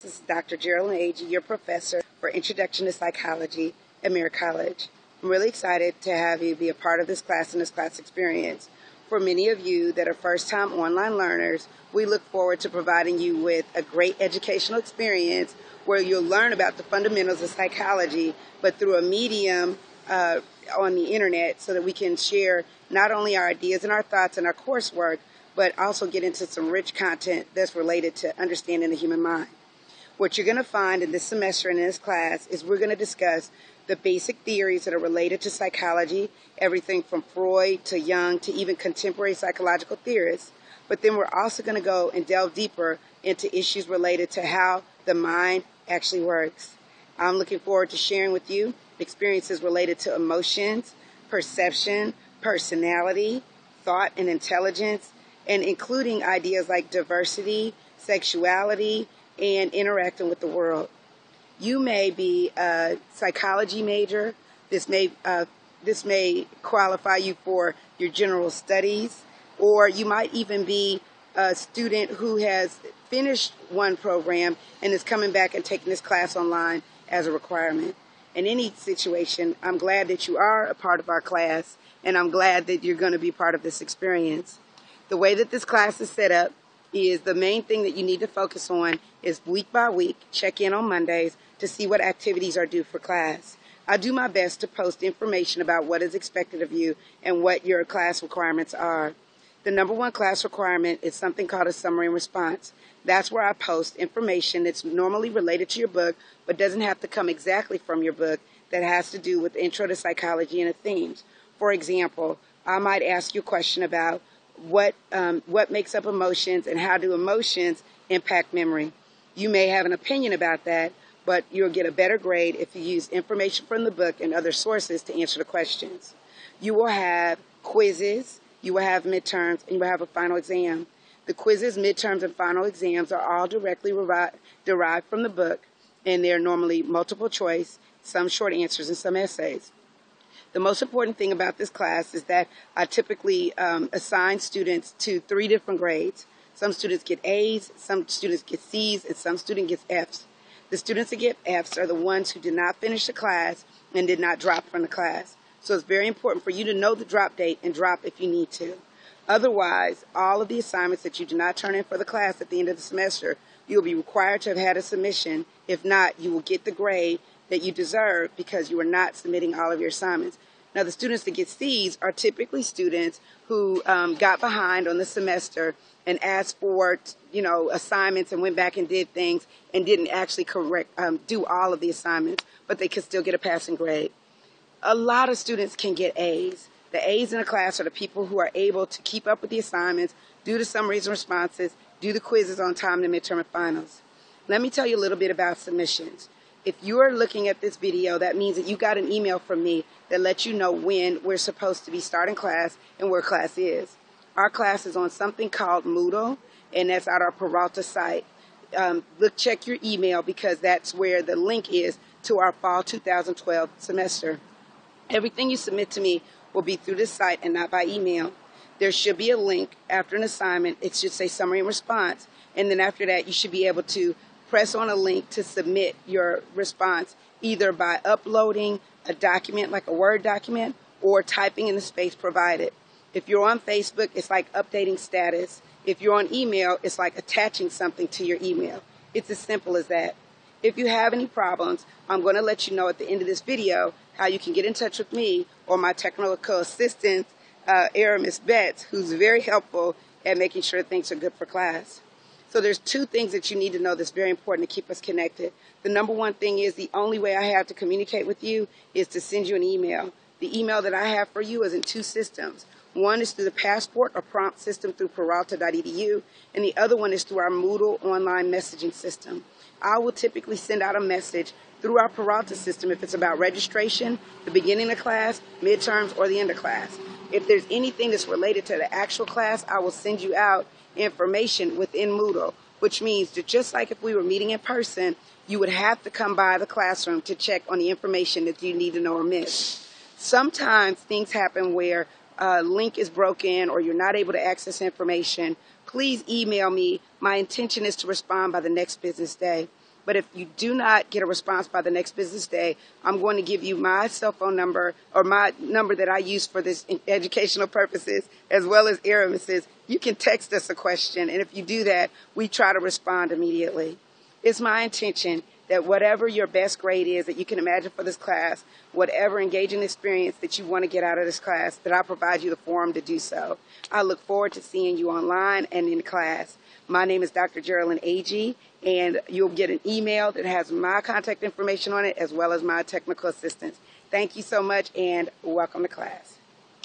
This is Dr. Geraldine Agee, your professor for Introduction to Psychology at Mirror College. I'm really excited to have you be a part of this class and this class experience. For many of you that are first-time online learners, we look forward to providing you with a great educational experience where you'll learn about the fundamentals of psychology, but through a medium on the internet so that we can share not only our ideas and our thoughts and our coursework, but also get into some rich content that's related to understanding the human mind. What you're going to find in this semester and in this class is we're going to discuss the basic theories that are related to psychology, everything from Freud to Jung to even contemporary psychological theorists. But then we're also going to go and delve deeper into issues related to how the mind actually works. I'm looking forward to sharing with you experiences related to emotions, perception, personality, thought, and intelligence, and including ideas like diversity, sexuality, and interacting with the world. You may be a psychology major. This may qualify you for your general studies, or you might even be a student who has finished one program and is coming back and taking this class online as a requirement. In any situation, I'm glad that you are a part of our class, and I'm glad that you're going to be part of this experience. The way that this class is set up is the main thing that you need to focus on is week by week, check in on Mondays to see what activities are due for class. I do my best to post information about what is expected of you and what your class requirements are. The number one class requirement is something called a summary and response. That's where I post information that's normally related to your book, but doesn't have to come exactly from your book, that has to do with intro to psychology and the themes. For example, I might ask you a question about what makes up emotions and how do emotions impact memory. You may have an opinion about that, but you'll get a better grade if you use information from the book and other sources to answer the questions. You will have quizzes, you will have midterms, and you will have a final exam. The quizzes, midterms, and final exams are all directly derived from the book, and they're normally multiple choice, some short answers, and some essays. The most important thing about this class is that I typically assign students to 3 different grades. Some students get A's, some students get C's, and some students get F's. The students that get F's are the ones who did not finish the class and did not drop from the class. So it's very important for you to know the drop date and drop if you need to. Otherwise, all of the assignments that you do not turn in for the class at the end of the semester, you'll be required to have had a submission. If not, you will get the grade that you deserve because you are not submitting all of your assignments. Now, the students that get C's are typically students who got behind on the semester and asked for, assignments and went back and did things and didn't actually do all of the assignments, but they could still get a passing grade. A lot of students can get A's. The A's in the class are the people who are able to keep up with the assignments, do the summaries and responses, do the quizzes on time in the midterm and finals. Let me tell you a little bit about submissions. If you are looking at this video, that means that you got an email from me that lets you know when we're supposed to be starting class and where class is. Our class is on something called Moodle, and that's at our Peralta site. Check your email because that's where the link is to our fall 2012 semester. Everything you submit to me will be through this site and not by email. There should be a link after an assignment. It should say summary and response. And then after that, you should be able to press on a link to submit your response, either by uploading a document like a Word document or typing in the space provided. If you're on Facebook, it's like updating status. If you're on email, it's like attaching something to your email. It's as simple as that. If you have any problems, I'm going to let you know at the end of this video how you can get in touch with me or my technical assistant, Aramis Betts, who's very helpful at making sure things are good for class. So there's 2 things that you need to know that's very important to keep us connected. The number one thing is the only way I have to communicate with you is to send you an email. The email that I have for you is in 2 systems. One is through the Passport or Prompt system through Peralta.edu, and the other one is through our Moodle online messaging system. I will typically send out a message through our Peralta system if it's about registration, the beginning of class, midterms, or the end of class. If there's anything that's related to the actual class, I will send you out information within Moodle, which means that just like if we were meeting in person, you would have to come by the classroom to check on the information that you need to know or miss. Sometimes things happen where a link is broken or you're not able to access information. Please email me. My intention is to respond by the next business day. But if you do not get a response by the next business day, I'm going to give you my cell phone number, or my number that I use for this educational purposes, as well as Aramis's. You can text us a question, and if you do that, we try to respond immediately. It's my intention that whatever your best grade is that you can imagine for this class, whatever engaging experience that you want to get out of this class, that I provide you the forum to do so. I look forward to seeing you online and in class. My name is Dr. Geraldine Agee, and you'll get an email that has my contact information on it, as well as my technical assistance. Thank you so much, and welcome to class.